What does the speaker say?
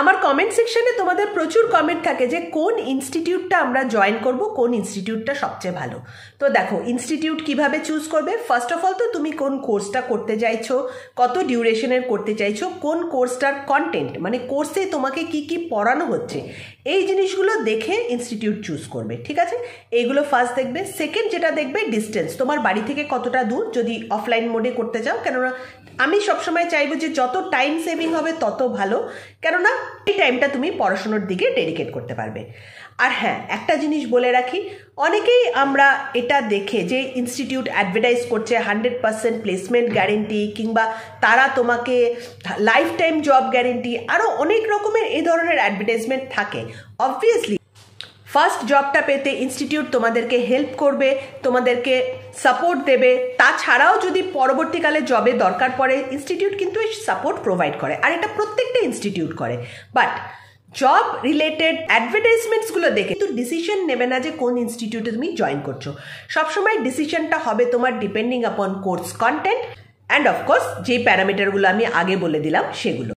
আমার কমেন্ট সেকশনে তোমাদের প্রচুর কমেন্ট থাকে যে কোন ইনস্টিটিউটটা আমরা জয়েন করব, কোন ইনস্টিটিউটটা সবচেয়ে ভালো। তো দেখো, ইনস্টিটিউট কিভাবে চুজ করবে, ফার্স্ট অফ অল তো তুমি কোন কোর্সটা করতে চাইছো, কত ডিউরেশনের করতে চাইছো, কোন কোর্সটার কন্টেন্ট মানে কোর্সে তোমাকে কি কি পড়ানো হচ্ছে, এই জিনিসগুলো দেখে ইনস্টিটিউট চুজ করবে। ঠিক আছে, এইগুলো ফার্স্ট দেখবে। সেকেন্ড যেটা দেখবে, ডিস্টেন্স, তোমার বাড়ি থেকে কতটা দূর, যদি অফলাইন মোডে করতে চাও। কেননা আমি সবসময় চাইবো যে যত টাইম সেভিং হবে তত ভালো, কেননা এই টাইমটা তুমি পড়াশোনার দিকে ডেডিকেট করতে পারবে। আর হ্যাঁ, একটা জিনিস বলে রাখি, অনেকেই আমরা এটা দেখে যে ইনস্টিটিউট অ্যাডভার্টাইজ করছে 100% প্লেসমেন্ট গ্যারেন্টি, কিংবা তারা তোমাকে লাইফ টাইম জব গ্যারেন্টি, আরও অনেক রকমের এই ধরনের অ্যাডভার্টাইজমেন্ট থাকে। অবভিয়াসলি ফার্স্ট জবটা পেতে ইনস্টিটিউট তোমাদেরকে হেল্প করবে, তোমাদেরকে সাপোর্ট দেবে। তাছাড়াও যদি পরবর্তীকালে জবে দরকার পড়ে, ইনস্টিটিউট কিন্তু এই সাপোর্ট প্রোভাইড করে, আর এটা প্রত্যেকটা ইনস্টিটিউট করে। বাট জব রিলেটেড অ্যাডভার্টাইজমেন্টসগুলো দেখে কিন্তু ডিসিশন নেবে না যে কোন ইনস্টিটিউটে তুমি জয়েন করছো। সবসময় ডিসিশনটা হবে তোমার ডিপেন্ডিং আপন কোর্স কন্টেন্ট অ্যান্ড অফকোর্স যে প্যারামিটারগুলো আমি আগে বলে দিলাম সেগুলো।